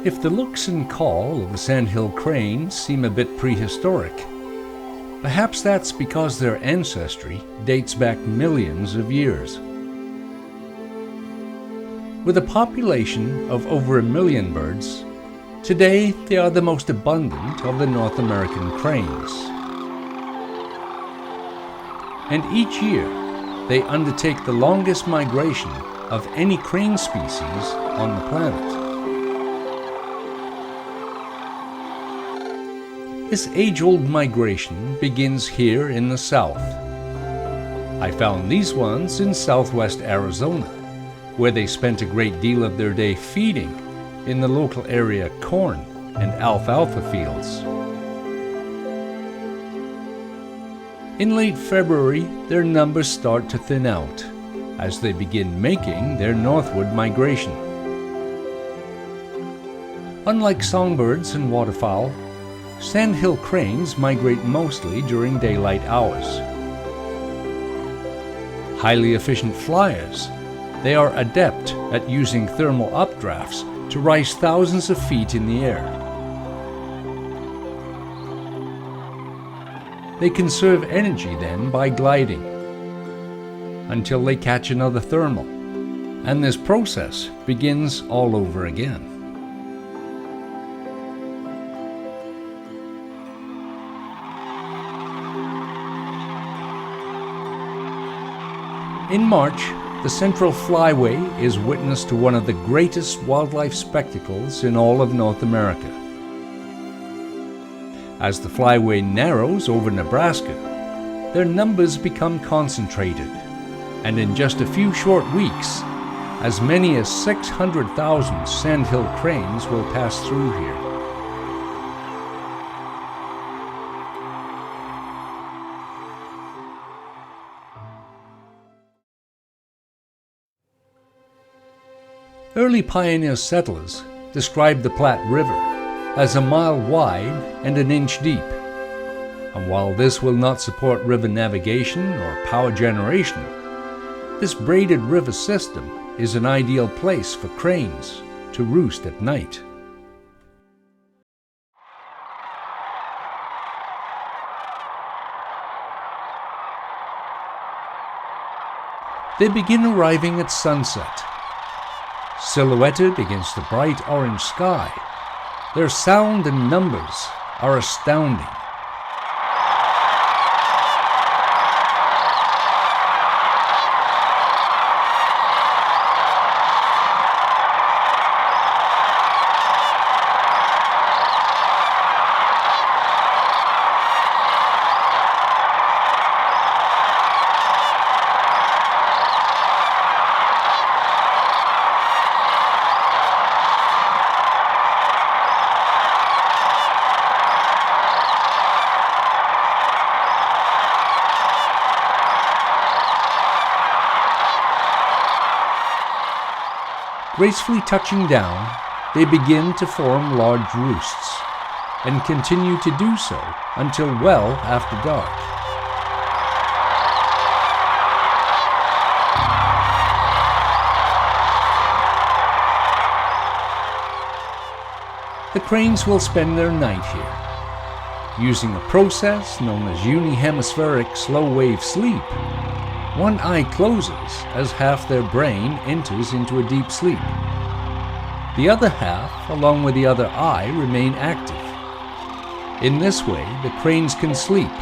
If the looks and call of the Sandhill Cranes seem a bit prehistoric, perhaps that's because their ancestry dates back millions of years. With a population of over 1 million birds, today they are the most abundant of the North American cranes. And each year, they undertake the longest migration of any crane species on the planet. This age-old migration begins here in the south. I found these ones in southwest Arizona, where they spent a great deal of their day feeding in the local area corn and alfalfa fields. In late February, their numbers start to thin out as they begin making their northward migration. Unlike songbirds and waterfowl, Sandhill cranes migrate mostly during daylight hours. Highly efficient flyers, they are adept at using thermal updrafts to rise thousands of feet in the air. They conserve energy then by gliding until they catch another thermal, and this process begins all over again. In March, the Central Flyway is witness to one of the greatest wildlife spectacles in all of North America. As the flyway narrows over Nebraska, their numbers become concentrated, and in just a few short weeks, as many as 600,000 Sandhill cranes will pass through here. Early pioneer settlers described the Platte River as 1 mile wide and 1 inch deep. And while this will not support river navigation or power generation, this braided river system is an ideal place for cranes to roost at night. They begin arriving at sunset. Silhouetted against the bright orange sky, their sound and numbers are astounding. Gracefully touching down, they begin to form large roosts, and continue to do so until well after dark. The cranes will spend their night here, using a process known as unihemispheric slow-wave sleep. One eye closes as half their brain enters into a deep sleep. The other half, along with the other eye, remain active. In this way, the cranes can sleep,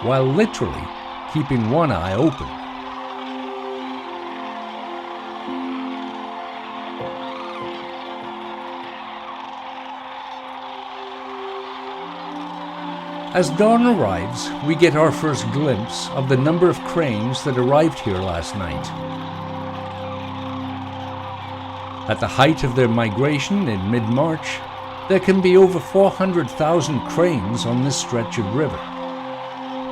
while literally keeping one eye open. As dawn arrives, we get our first glimpse of the number of cranes that arrived here last night. At the height of their migration in mid-March, there can be over 400,000 cranes on this stretch of river,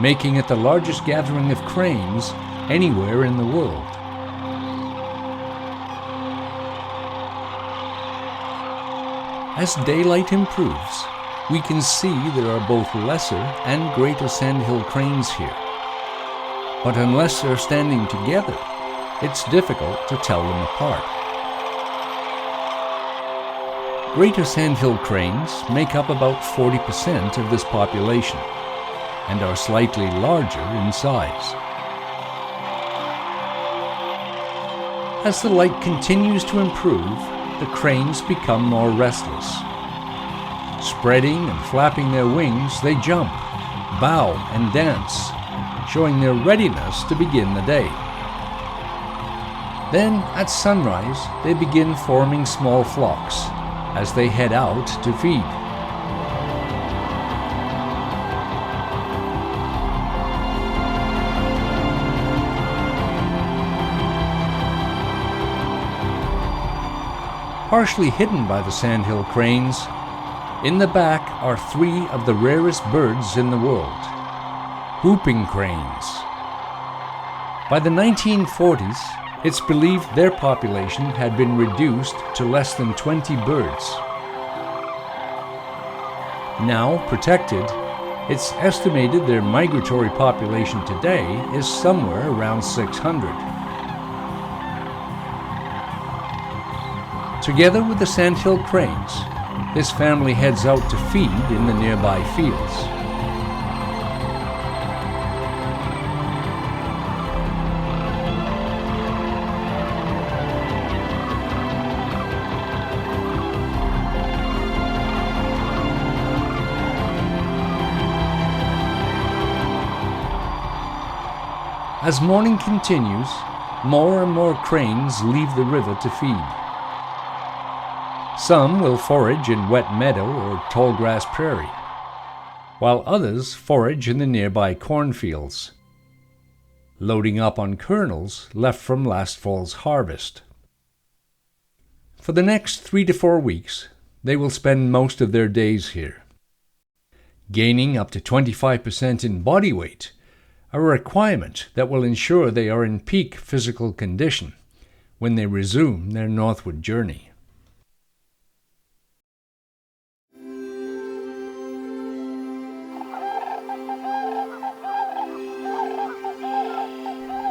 making it the largest gathering of cranes anywhere in the world. As daylight improves, we can see there are both lesser and greater Sandhill cranes here. But unless they're standing together, it's difficult to tell them apart. Greater Sandhill Cranes make up about 40% of this population and are slightly larger in size. As the light continues to improve, the cranes become more restless. Spreading and flapping their wings, they jump, bow, and dance, showing their readiness to begin the day. Then, at sunrise, they begin forming small flocks as they head out to feed. Partially hidden by the Sandhill Cranes, in the back are 3 of the rarest birds in the world, whooping cranes. By the 1940s, it's believed their population had been reduced to less than 20 birds. Now protected, it's estimated their migratory population today is somewhere around 600. Together with the Sandhill Cranes, this family heads out to feed in the nearby fields. As morning continues, more and more cranes leave the river to feed. Some will forage in wet meadow or tall grass prairie, while others forage in the nearby cornfields, loading up on kernels left from last fall's harvest. For the next 3 to 4 weeks, they will spend most of their days here, gaining up to 25% in body weight, a requirement that will ensure they are in peak physical condition when they resume their northward journey.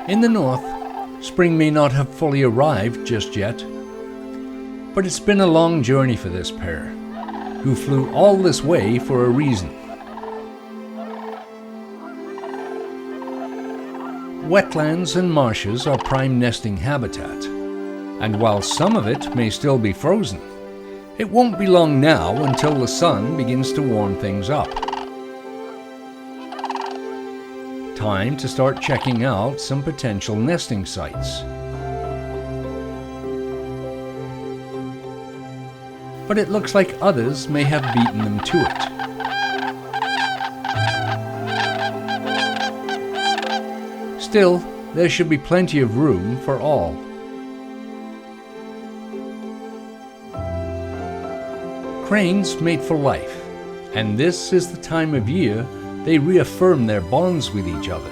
In the north, spring may not have fully arrived just yet, but it's been a long journey for this pair, who flew all this way for a reason. Wetlands and marshes are prime nesting habitat, and while some of it may still be frozen, it won't be long now until the sun begins to warm things up. Time to start checking out some potential nesting sites. But it looks like others may have beaten them to it. Still, there should be plenty of room for all. Cranes mate for life, and this is the time of year they reaffirm their bonds with each other.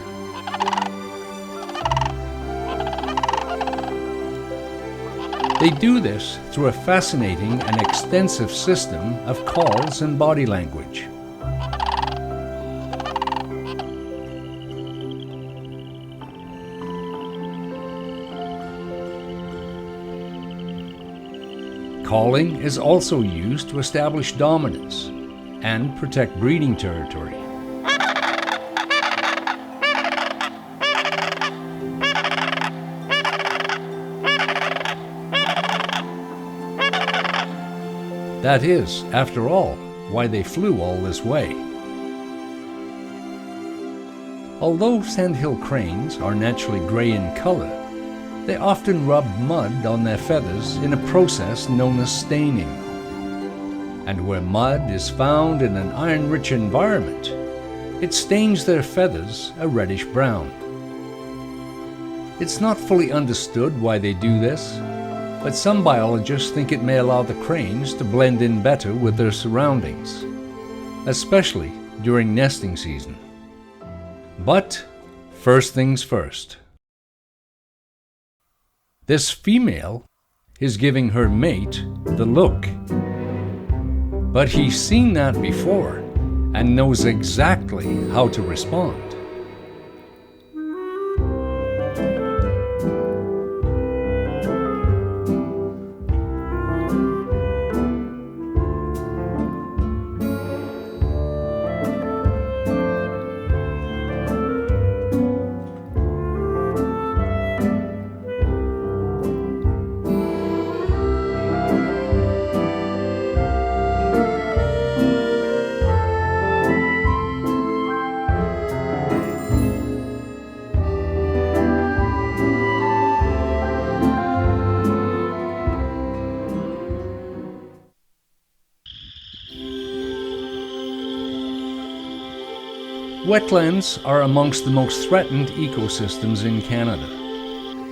They do this through a fascinating and extensive system of calls and body language. Calling is also used to establish dominance and protect breeding territory. That is, after all, why they flew all this way. Although Sandhill Cranes are naturally gray in color, they often rub mud on their feathers in a process known as staining. And where mud is found in an iron-rich environment, it stains their feathers a reddish brown. It's not fully understood why they do this, but some biologists think it may allow the cranes to blend in better with their surroundings, especially during nesting season. But first things first. This female is giving her mate the look. But he's seen that before and knows exactly how to respond. Wetlands are amongst the most threatened ecosystems in Canada,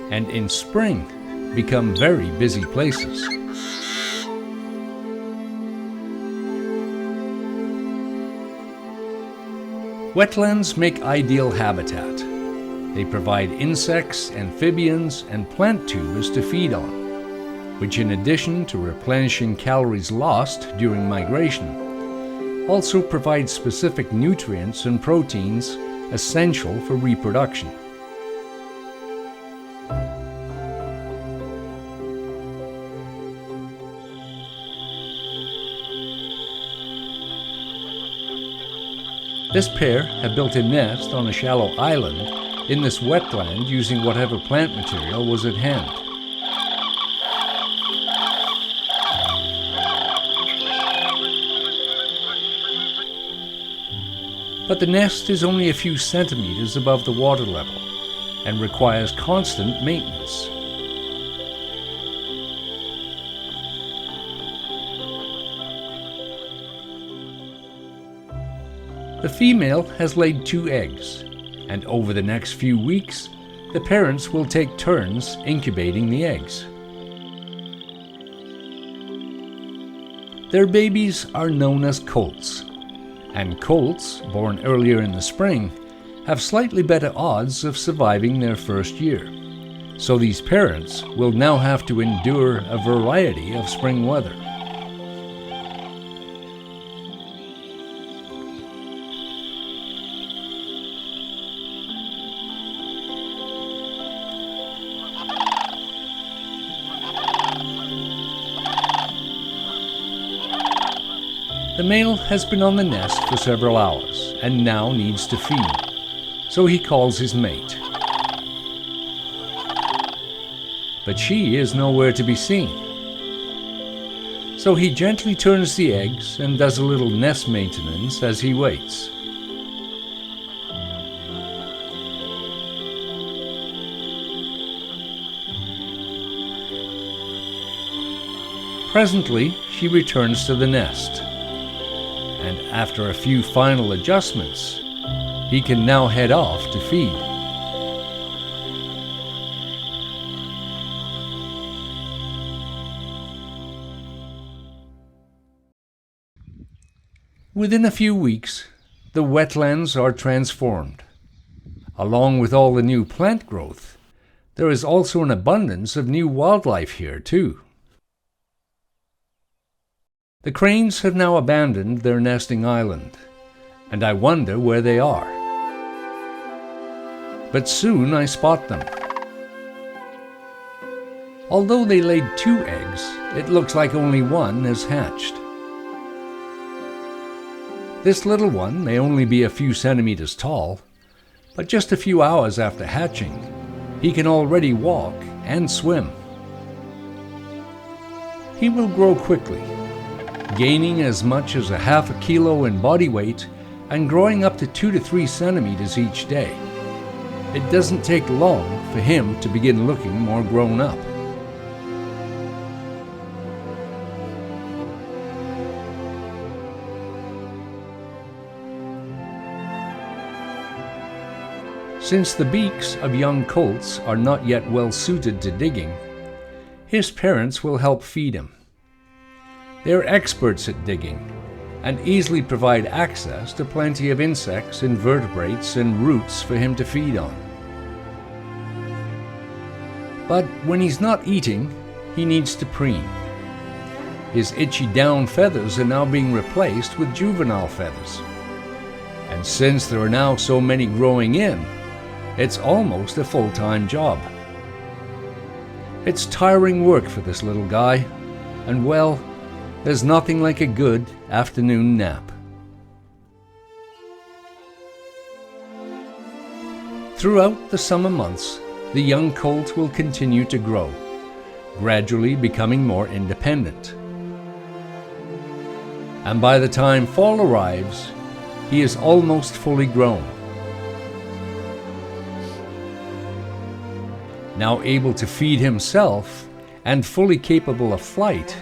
and in spring become very busy places. Wetlands make ideal habitat. They provide insects, amphibians, and plant tubers to feed on, which in addition to replenishing calories lost during migration, also provide specific nutrients and proteins essential for reproduction. This pair have built a nest on a shallow island in this wetland using whatever plant material was at hand. But the nest is only a few centimeters above the water level and requires constant maintenance. The female has laid 2 eggs, and over the next few weeks, the parents will take turns incubating the eggs. Their babies are known as colts, and colts, born earlier in the spring, have slightly better odds of surviving their first year. So these parents will now have to endure a variety of spring weather. The male has been on the nest for several hours and now needs to feed, so he calls his mate. But she is nowhere to be seen. So he gently turns the eggs and does a little nest maintenance as he waits. Presently, she returns to the nest. And after a few final adjustments, he can now head off to feed. Within a few weeks, the wetlands are transformed. Along with all the new plant growth, there is also an abundance of new wildlife here too. The cranes have now abandoned their nesting island, and I wonder where they are. But soon I spot them. Although they laid 2 eggs, it looks like only one has hatched. This little one may only be a few centimeters tall, but just a few hours after hatching, he can already walk and swim. He will grow quickly, gaining as much as a half a kilo in body weight and growing up to 2 to 3 centimeters each day. It doesn't take long for him to begin looking more grown up. Since the beaks of young colts are not yet well suited to digging, his parents will help feed him. They are experts at digging and easily provide access to plenty of insects, invertebrates, and roots for him to feed on. But when he's not eating, he needs to preen. His itchy down feathers are now being replaced with juvenile feathers. And since there are now so many growing in, it's almost a full-time job. It's tiring work for this little guy, and well, there's nothing like a good afternoon nap. Throughout the summer months, the young colt will continue to grow, gradually becoming more independent. And by the time fall arrives, he is almost fully grown. Now able to feed himself and fully capable of flight,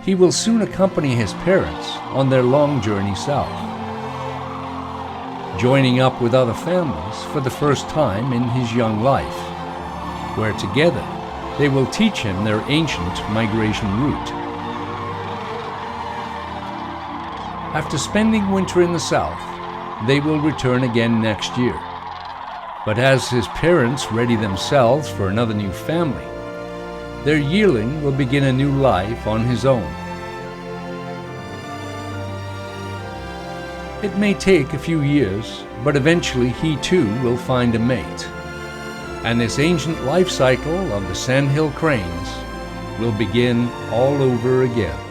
he will soon accompany his parents on their long journey south. joining up with other families for the first time in his young life, where together they will teach him their ancient migration route. After spending winter in the south, they will return again next year. But as his parents ready themselves for another new family, their yearling will begin a new life on his own. It may take a few years, but eventually he too will find a mate. And this ancient life cycle of the Sandhill Cranes will begin all over again.